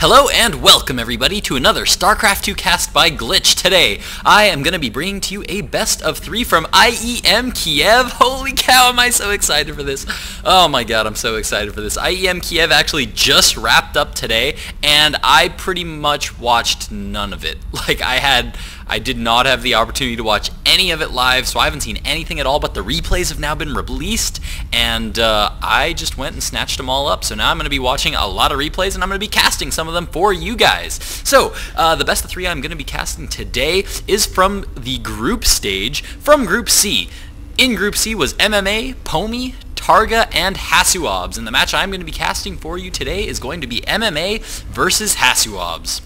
Hello and welcome everybody to another StarCraft 2 cast by Glitch. Today, I am going to be bringing to you a best of 3 from IEM Kiev. Holy cow, am I so excited for this. Oh my god, I'm so excited for this. IEM Kiev actually just wrapped up today, and I pretty much watched none of it. I did not have the opportunity to watch any of it live, so I haven't seen anything at all, but the replays have now been released, and I just went and snatched them all up. So now I'm going to be watching a lot of replays, and I'm going to be casting some of them for you guys. So, the best of 3 I'm going to be casting today is from the group stage from Group C. In Group C was MMA, Pomi, Targa, and Hasuobs, and the match I'm going to be casting for you today is going to be MMA versus Hasuobs.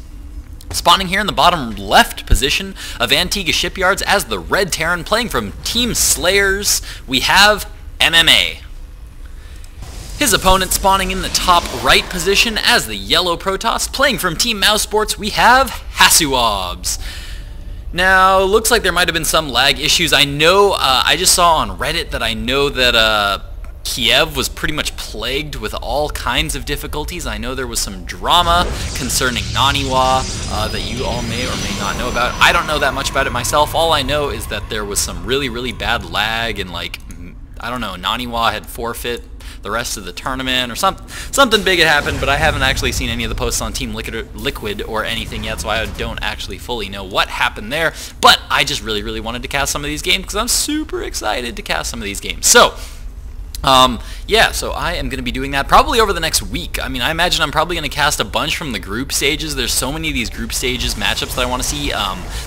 Spawning here in the bottom left position of Antiga Shipyards as the Red Terran, playing from Team Slayers, we have MMA. His opponent spawning in the top right position as the Yellow Protoss, playing from Team mousesports, we have Hasuobs. Now, looks like there might have been some lag issues. I know, I just saw on Reddit that I know that Kiev was pretty much plagued with all kinds of difficulties. I know there was some drama concerning Naniwa that you all may or may not know about. I don't know that much about it myself. All I know is that there was some really bad lag, and I don't know, Naniwa had forfeit the rest of the tournament or something big had happened, but I haven't actually seen any of the posts on Team Liquid or anything yet, so I don't actually fully know what happened there. But I just really wanted to cast some of these games because I'm super excited to cast some of these games. So yeah, so I am going to be doing that probably over the next week. I mean, I imagine I'm probably going to cast a bunch from the group stages. There's so many of these group stages matchups that I want to see.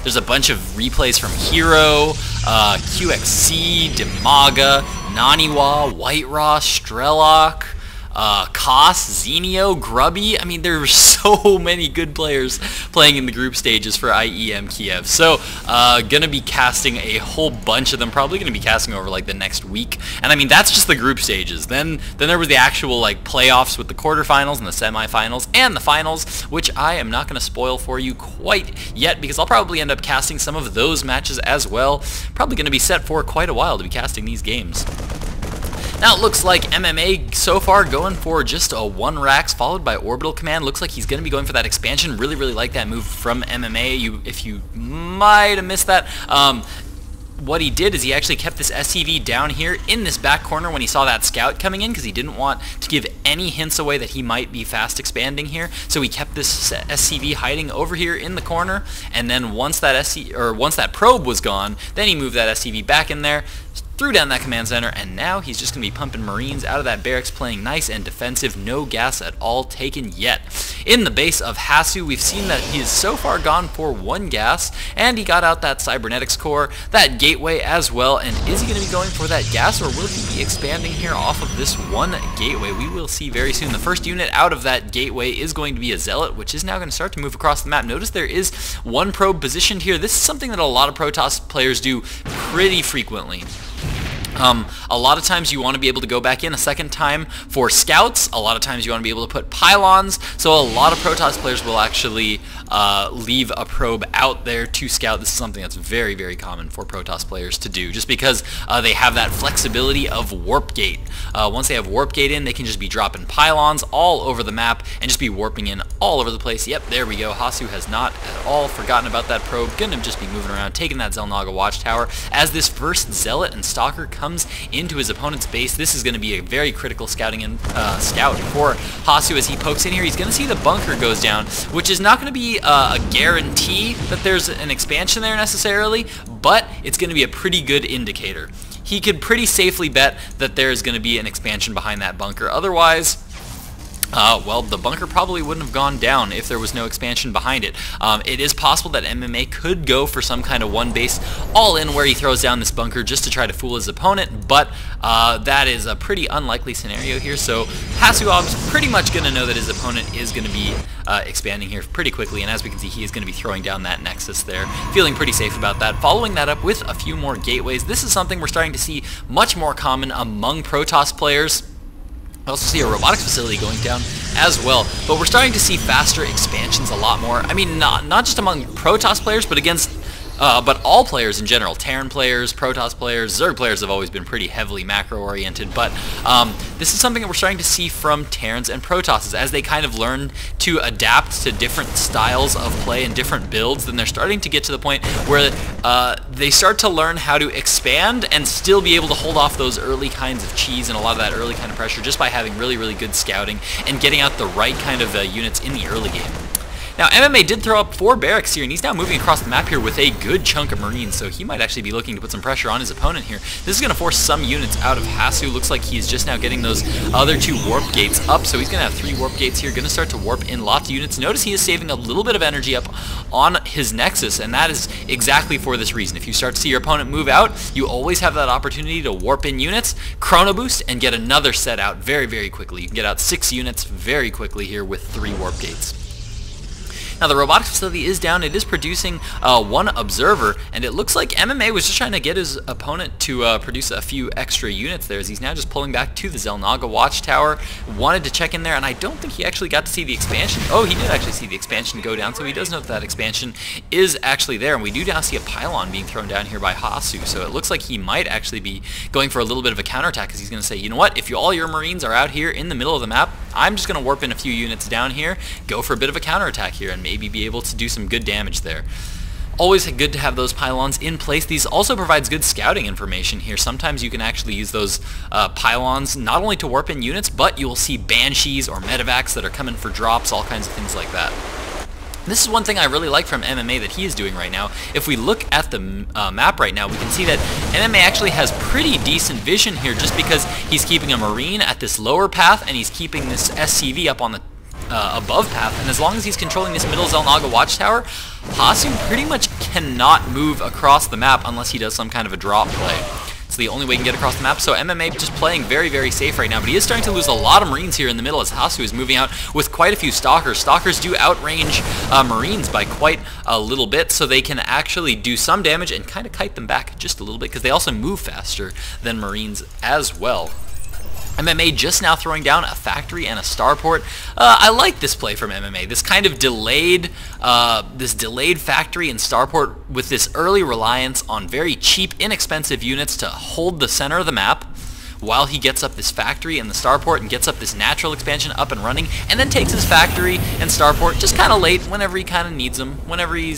There's a bunch of replays from Hero, QXC, Demaga, Naniwa, White Ross, Strelok, Koss, Xenio, Grubby. I mean, there are so many good players playing in the group stages for IEM Kiev. So, gonna be casting a whole bunch of them, probably gonna be casting over the next week. And I mean, that's just the group stages. Then there was the actual playoffs with the quarterfinals and the semifinals and the finals, which I am not gonna spoil for you quite yet because I'll probably end up casting some of those matches as well. Probably gonna be set for quite a while to be casting these games. Now it looks like MMA so far going for just a 1 Rax followed by Orbital Command. Looks like he's going to be going for that expansion. Really like that move from MMA. If you might have missed that, what he did is he actually kept this SCV down here in this back corner when he saw that scout coming in because he didn't want to give any hints away that he might be fast expanding here. So he kept this SCV hiding over here in the corner, and then once that probe was gone, then he moved that SCV back in there, threw down that command center, and now he's just going to be pumping Marines out of that barracks, playing nice and defensive, no gas at all taken yet. In the base of Hasu, we've seen that he has so far gone for 1 gas, and he got out that cybernetics core, that gateway as well, and is he going to be going for that gas, or will he be expanding here off of this 1 gateway? We will see very soon. The first unit out of that gateway is going to be a Zealot, which is now going to start to move across the map. Notice there is 1 probe positioned here. This is something that a lot of Protoss players do pretty frequently. A lot of times you want to be able to go back in a second time for scouts. A lot of times you want to be able to put pylons. So a lot of Protoss players will actually leave a probe out there to scout. This is something that's very common for Protoss players to do, just because they have that flexibility of warp gate. Once they have warp gate in, they can just be dropping pylons all over the map and just be warping in all over the place. Yep, there we go. Hasu has not at all forgotten about that probe. Gonna just be moving around, taking that Xel'Naga watchtower. As this first Zealot and Stalker comes into his opponent's base, this is going to be a very critical scouting and scout for Hasu. As he pokes in here, he's going to see the bunker goes down, which is not going to be a guarantee that there's an expansion there necessarily, but it's going to be a pretty good indicator. He could pretty safely bet that there's going to be an expansion behind that bunker. Otherwise, well, the bunker probably wouldn't have gone down if there was no expansion behind it. It is possible that MMA could go for some kind of 1 base all-in where he throws down this bunker just to try to fool his opponent, but that is a pretty unlikely scenario here, so Hasuob's pretty much going to know that his opponent is going to be expanding here pretty quickly, and as we can see, he is going to be throwing down that Nexus there, feeling pretty safe about that. Following that up with a few more gateways. This is something we're starting to see much more common among Protoss players. I also see a robotics facility going down as well, but we're starting to see faster expansions a lot more. I mean, not just among Protoss players, but against but all players in general, Terran players, Protoss players, Zerg players have always been pretty heavily macro-oriented, but this is something that we're starting to see from Terrans and Protosses. As they kind of learn to adapt to different styles of play and different builds, then they're starting to get to the point where they start to learn how to expand and still be able to hold off those early kinds of cheese and a lot of that early kind of pressure just by having really, really good scouting and getting out the right kind of units in the early game. Now, MMA did throw up 4 barracks here, and he's now moving across the map here with a good chunk of Marines, so he might actually be looking to put some pressure on his opponent here. This is going to force some units out of Hasu. Looks like he's just now getting those other 2 warp gates up, so he's going to have 3 warp gates here, going to start to warp in lots of units. Notice he is saving a little bit of energy up on his Nexus, and that is exactly for this reason. If you start to see your opponent move out, you always have that opportunity to warp in units, chrono boost, and get another set out very, very quickly. You can get out 6 units very quickly here with 3 warp gates. Now the robotics facility is down. It is producing 1 observer, and it looks like MMA was just trying to get his opponent to produce a few extra units there, as he's now just pulling back to the Xel'Naga watchtower. Wanted to check in there, and I don't think he actually got to see the expansion. Oh, he did actually see the expansion go down, so he does know that expansion is actually there, and we do now see a pylon being thrown down here by Hasu, so it looks like he might actually be going for a little bit of a counterattack, because he's going to say, you know what, if all your Marines are out here in the middle of the map, I'm just going to warp in a few units down here, go for a bit of a counterattack here, and maybe be able to do some good damage there. Always good to have those pylons in place. These also provides good scouting information here. Sometimes you can actually use those pylons not only to warp in units, but you will see Banshees or Medivacs that are coming for drops, all kinds of things like that. This is one thing I really like from MMA that he is doing right now. If we look at the map right now, we can see that MMA actually has pretty decent vision here, just because he's keeping a Marine at this lower path and he's keeping this SCV up on the above path, and as long as he's controlling this middle Xel'Naga watchtower, Hasu pretty much cannot move across the map unless he does some kind of a drop play. It's the only way he can get across the map, so MMA just playing very, very safe right now, but he is starting to lose a lot of Marines here in the middle as Hasu is moving out with quite a few Stalkers. Stalkers do outrange Marines by quite a little bit, so they can actually do some damage and kind of kite them back just a little bit, because they also move faster than Marines as well. MMA just now throwing down a factory and a starport. I like this play from MMA. This kind of delayed factory and starport with this early reliance on very cheap, inexpensive units to hold the center of the map, while he gets up this factory and the starport and gets up this natural expansion up and running, and then takes his factory and starport just kind of late whenever he kind of needs them, whenever he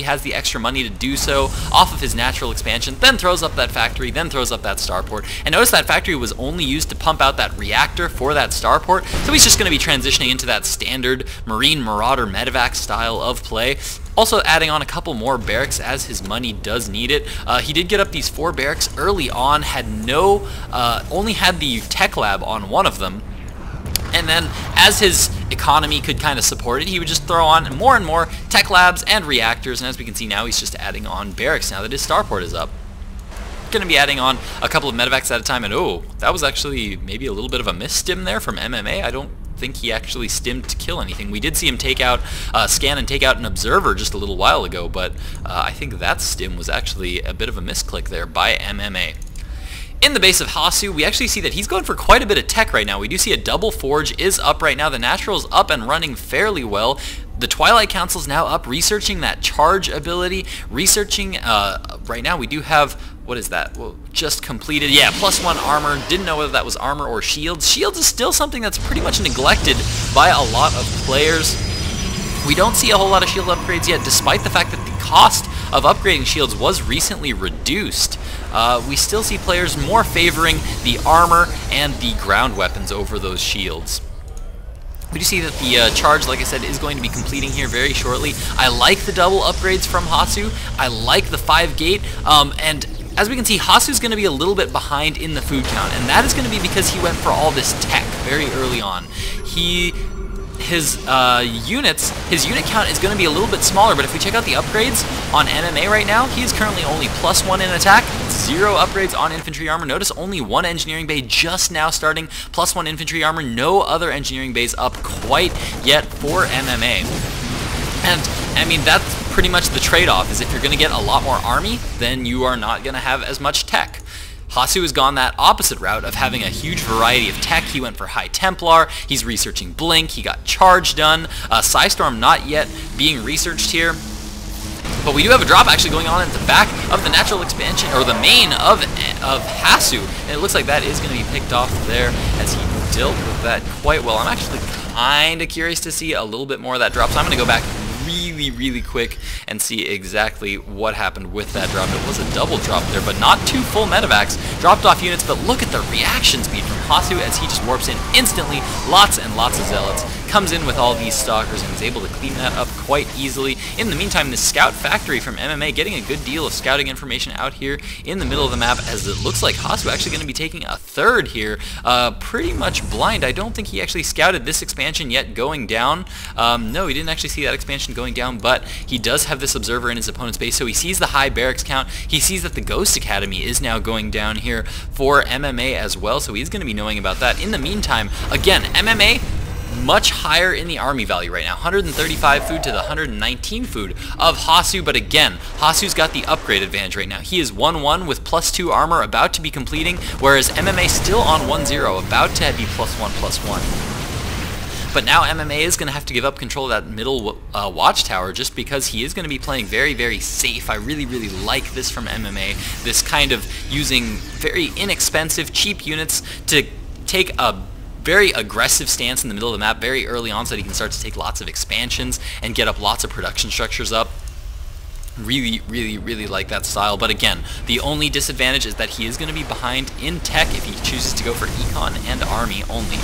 has the extra money to do so off of his natural expansion, then throws up that factory, then throws up that starport. And notice that factory was only used to pump out that reactor for that starport, so he's just going to be transitioning into that standard Marine Marauder Medivac style of play. Also adding on a couple more barracks as his money does need it. He did get up these 4 barracks early on, had only had the tech lab on one of them, and then as his economy could kind of support it, he would just throw on more and more tech labs and reactors, and as we can see now, he's just adding on barracks now that his starport is up. Going to be adding on a couple of medivacs at a time, and oh, that was actually maybe a little bit of a miss-stim there from MMA. I don't think he actually stimmed to kill anything. We did see him take out, scan and take out an observer just a little while ago, but I think that stim was actually a bit of a misclick there by MMA. In the base of Hasu, we actually see that he's going for quite a bit of tech right now. We do see a double forge is up right now. The natural is up and running fairly well. The Twilight Council is now up, researching that charge ability. Researching, right now we do have, what is that? Well, just completed. Yeah, +1 armor. Didn't know whether that was armor or shields. Shields is still something that's pretty much neglected by a lot of players. We don't see a whole lot of shield upgrades yet, despite the fact that the cost of upgrading shields was recently reduced. We still see players more favoring the armor and the ground weapons over those shields. We do see that the charge, like I said, is going to be completing here very shortly. I like the double upgrades from Hasu. I like the 5 gate, and as we can see, Hasu's going to be a little bit behind in the food count, and that is going to be because he went for all this tech very early on. His unit count is going to be a little bit smaller, but if we check out the upgrades on MMA right now, he is currently only +1 in attack, 0 upgrades on infantry armor. Notice only 1 engineering bay just now starting, +1 infantry armor, no other engineering bays up quite yet for MMA. And, I mean, that's pretty much the trade-off, is if you're going to get a lot more army, then you are not going to have as much tech. Hasu has gone that opposite route of having a huge variety of tech. He went for High Templar, he's researching Blink, he got Charge done, Psystorm not yet being researched here. But we do have a drop actually going on at the back of the natural expansion, or the main of Hasu. And it looks like that is going to be picked off there as he dealt with that quite well. I'm actually kind of curious to see a little bit more of that drop, so I'm going to go back really quick and see exactly what happened with that drop. It was a double drop there, but not two full medevacs dropped off units. But look at the reaction speed from Hasu as he just warps in instantly. Lots and lots of zealots. Comes in with all these stalkers and is able to clean that up quite easily. In the meantime, the scout factory from MMA getting a good deal of scouting information out here in the middle of the map, as it looks like Hasu actually going to be taking a third here, pretty much blind. I don't think he actually scouted this expansion yet going down. No, he didn't actually see that expansion going down, but he does have this observer in his opponent's base, so he sees the high barracks count. He sees that the Ghost Academy is now going down here for MMA as well, so he's going to be knowing about that. In the meantime, again, MMA much higher in the army value right now, 135 food to the 119 food of Hasu, but again, Hasu's got the upgrade advantage right now. He is 1-1 with +2 armor about to be completing, whereas MMA still on 1-0, about to be +1/+1. But now MMA is going to have to give up control of that middle watchtower, just because he is going to be playing very safe. I really like this from MMA, this kind of using very inexpensive, cheap units to take a very aggressive stance in the middle of the map very early on, so that he can start to take lots of expansions and get up lots of production structures up. Really like that style. But again, the only disadvantage is that he is going to be behind in tech if he chooses to go for econ and army only.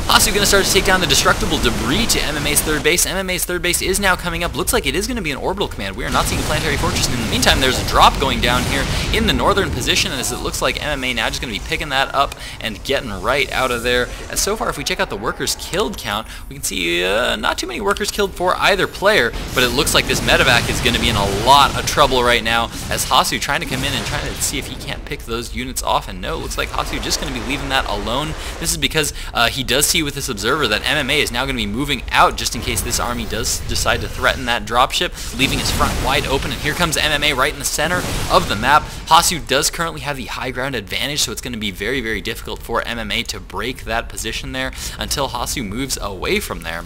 Hasu going to start to take down the destructible debris to MMA's third base. MMA's third base is now coming up. Looks like it is going to be an orbital command. We are not seeing a planetary fortress. In the meantime, there's a drop going down here in the northern position, as it looks like MMA now just going to be picking that up and getting right out of there. And so far, if we check out the workers killed count, we can see not too many workers killed for either player, but it looks like this medevac is going to be in a lot of trouble right now, as Hasu trying to come in and trying to see if he can't pick those units off. And no, it looks like Hasu just going to be leaving that alone. This is because he does see with this observer that MMA is now going to be moving out, just in case this army does decide to threaten that dropship, leaving his front wide open. And here comes MMA right in the center of the map. Hasu does currently have the high ground advantage, so it's going to be very difficult for MMA to break that position there until Hasu moves away from there.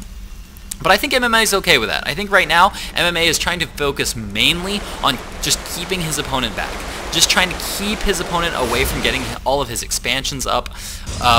But I think MMA is okay with that. I think right now MMA is trying to focus mainly on just keeping his opponent back, just trying to keep his opponent away from getting all of his expansions up,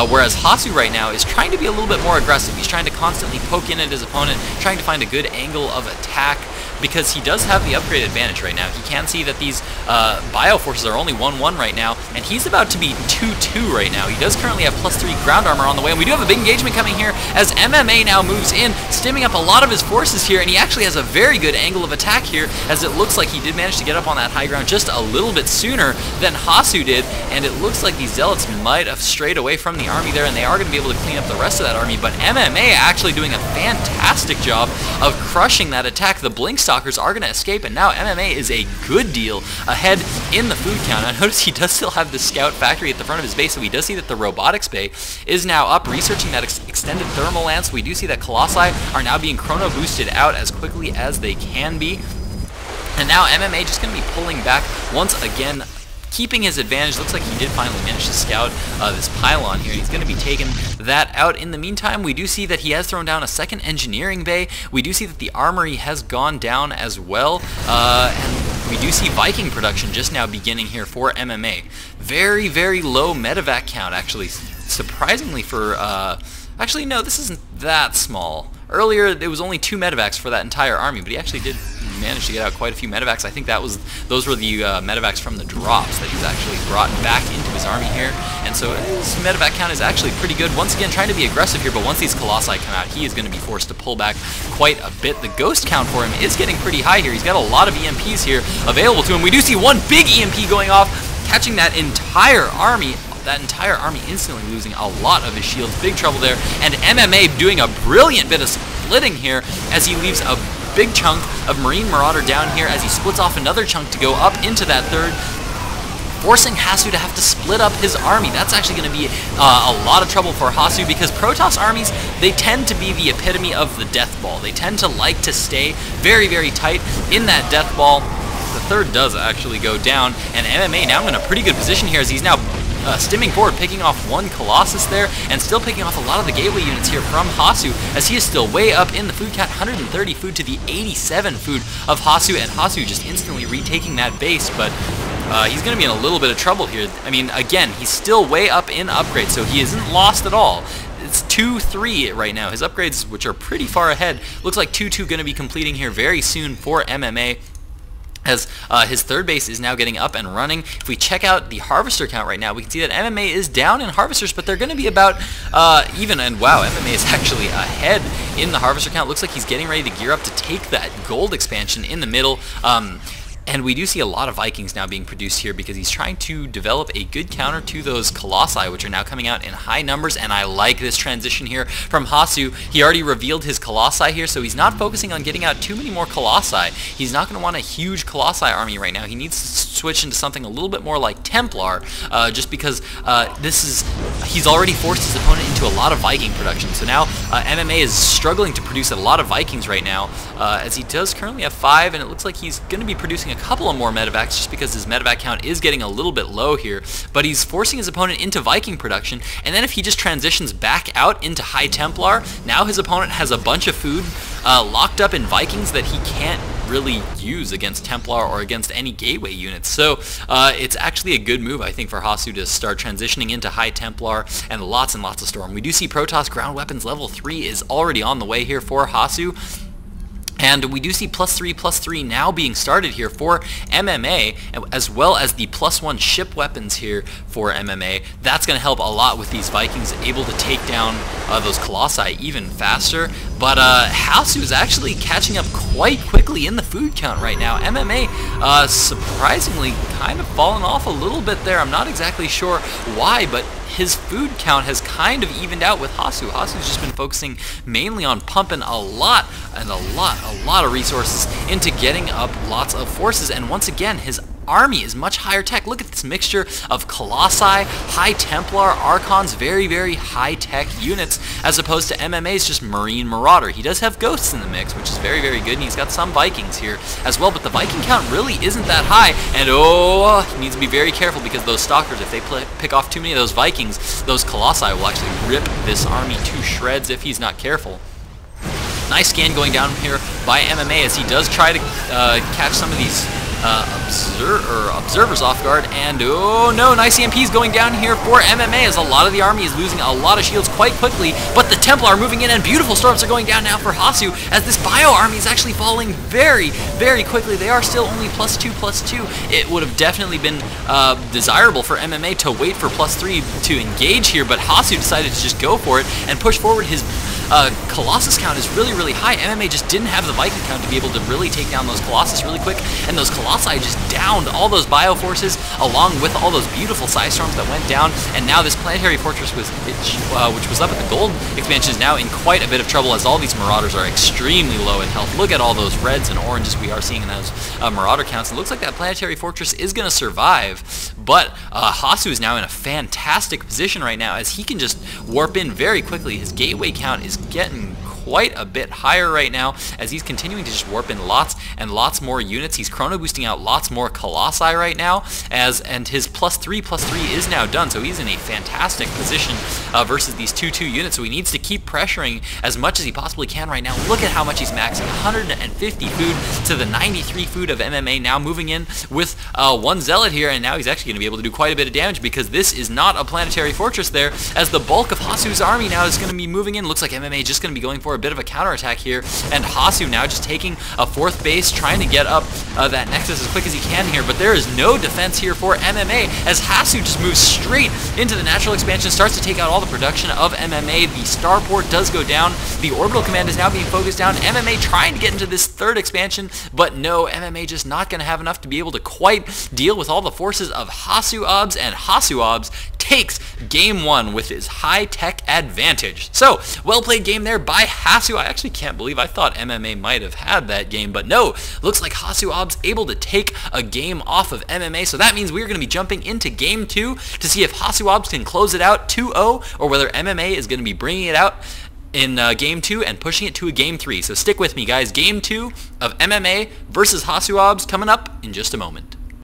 whereas Hasu right now is trying to be a little bit more aggressive. He's trying to constantly poke in at his opponent, trying to find a good angle of attack, because he does have the upgrade advantage right now. He can see that these bio forces are only 1-1 right now, and he's about to be 2-2 right now. He does currently have +3 ground armor on the way, and we do have a big engagement coming here as MMA now moves in, stimming up a lot of his forces here, and he actually has a very good angle of attack here, as it looks like he did manage to get up on that high ground just a little bit sooner than Hasu did, and it looks like these zealots might have strayed away from the army there, and they are going to be able to clean up the rest of that army. But MMA actually doing a fantastic job of crushing that attack. The blink stalkers are going to escape, and now MMA is a good deal ahead in the food count. I notice he does still have the scout factory at the front of his base, so we does see that the robotics bay is now up, researching that extended thermal lance. We do see that Colossi are now being chrono boosted out as quickly as they can be. And now MMA just going to be pulling back once again, keeping his advantage. Looks like he did finally manage to scout this pylon here, and he's going to be taking that out. In the meantime, we do see that he has thrown down a second engineering bay. We do see that the armory has gone down as well, and we do see Viking production just now beginning here for MMA. Very low medevac count, actually, surprisingly for... actually, no, this isn't that small. Earlier, it was only 2 medevacs for that entire army, but he actually did manage to get out quite a few medevacs. I think those were the medevacs from the drops that he's actually brought back into his army here, and so his medevac count is actually pretty good. Once again, trying to be aggressive here, but once these Colossi come out, he is going to be forced to pull back quite a bit. The ghost count for him is getting pretty high here. He's got a lot of EMPs here available to him. We do see one big EMP going off, catching that entire army. That entire army instantly losing a lot of his shields. Big trouble there. And MMA doing a brilliant bit of splitting here as he leaves a big chunk of Marine Marauder down here as he splits off another chunk to go up into that third, forcing Hasu to have to split up his army. That's actually going to be a lot of trouble for Hasu, because Protoss armies, they tend to be the epitome of the death ball. They tend to like to stay very tight in that death ball. The third does actually go down, and MMA now in a pretty good position here as he's now stimming forward, picking off one Colossus there, and still picking off a lot of the gateway units here from HaSu, as he is still way up in the food count, 130 food to the 87 food of HaSu, and HaSu just instantly retaking that base, but he's going to be in a little bit of trouble here. I mean, again, he's still way up in upgrades, so he isn't lost at all. It's 2-3 right now. His upgrades, which are pretty far ahead, looks like 2-2 going to be completing here very soon for MMA, as his third base is now getting up and running. If we check out the harvester count right now, we can see that MMA is down in harvesters, but they're going to be about even, and wow, MMA is actually ahead in the harvester count. Looks like he's getting ready to gear up to take that gold expansion in the middle. And we do see a lot of Vikings now being produced here because he's trying to develop a good counter to those Colossi, which are now coming out in high numbers, and I like this transition here from HaSu. He already revealed his Colossi here, so he's not focusing on getting out too many more Colossi. He's not going to want a huge Colossi army right now. He needs to switch into something a little bit more like Templar, just because he's already forced his opponent into a lot of Viking production. So now MMA is struggling to produce a lot of Vikings right now, as he does currently have 5, and it looks like he's going to be producing a couple of more medevacs just because his medevac count is getting a little bit low here, but he's forcing his opponent into Viking production, and then if he just transitions back out into High Templar, now his opponent has a bunch of food locked up in Vikings that he can't really use against Templar or against any gateway units. So it's actually a good move, I think, for HaSu to start transitioning into High Templar and lots of Storm. We do see Protoss ground weapons level 3 is already on the way here for HaSu. And we do see +3/+3 now being started here for MMA, as well as the +1 ship weapons here for MMA. That's going to help a lot with these Vikings able to take down those Colossi even faster. But HaSu is actually catching up quite quickly in the food count right now. MMA surprisingly kind of fallen off a little bit there. I'm not exactly sure why, but his food count has kind of evened out with HaSu. HaSu's just been focusing mainly on pumping a lot of resources into getting up lots of forces, and once again his army is much higher tech. Look at this mixture of Colossi, High Templar, Archons, very high tech units, as opposed to MMA's just Marine Marauder. He does have Ghosts in the mix, which is very good, and he's got some Vikings here as well, but the Viking count really isn't that high, and oh, he needs to be very careful because those Stalkers, if they pick off too many of those Vikings, those Colossi will actually rip this army to shreds if he's not careful. Nice scan going down here by MMA as he does try to catch some of these observers off guard, and oh no, nice EMPs going down here for MMA as a lot of the army is losing a lot of shields quite quickly, but the Templar are moving in and beautiful storms are going down now for HaSu as this bio army is actually falling very quickly. They are still only +2/+2. It would have definitely been desirable for MMA to wait for +3 to engage here, but HaSu decided to just go for it and push forward. His Colossus count is really high. MMA just didn't have the Viking count to be able to really take down those Colossus really quick, and those Colossi just downed all those bio forces along with all those beautiful Psy Storms that went down, and now this Planetary Fortress which was up at the gold expansion is now in quite a bit of trouble as all these Marauders are extremely low in health. Look at all those reds and oranges we are seeing in those Marauder counts. It looks like that Planetary Fortress is going to survive, but HaSu is now in a fantastic position right now as he can just warp in very quickly. His gateway count is getting quite a bit higher right now as he's continuing to just warp in lots and lots more units. He's chrono boosting out lots more Colossi right now, and his +3/+3 is now done, so he's in a fantastic position versus these 2/2 units, so he needs to keep pressuring as much as he possibly can right now. Look at how much he's maxing, 150 food to the 93 food of MMA, now moving in with one Zealot here, and now he's actually going to be able to do quite a bit of damage because this is not a Planetary Fortress there, as the bulk of HaSu's army now is going to be moving in. Looks like MMA just going to be going for a bit of a counterattack here, and HaSu now just taking a 4th base, trying to get up that Nexus as quick as he can here, but there is no defense here for MMA as HaSu just moves straight into the natural expansion, starts to take out all the production of MMA. The starport does go down, the orbital command is now being focused down. MMA trying to get into this 3rd expansion, but no, MMA just not going to have enough to be able to quite deal with all the forces of HaSu Obs, and HaSu Obs takes game 1 with his high-tech advantage. So, well played game there by HaSu. I actually can't believe I thought MMA might have had that game, but no, looks like HaSu Obs able to take a game off of MMA, so that means we're going to be jumping into game 2 to see if HaSu Obs can close it out 2-0, or whether MMA is going to be bringing it out in game 2 and pushing it to a game 3. So stick with me, guys. Game 2 of MMA versus HaSu Obs coming up in just a moment.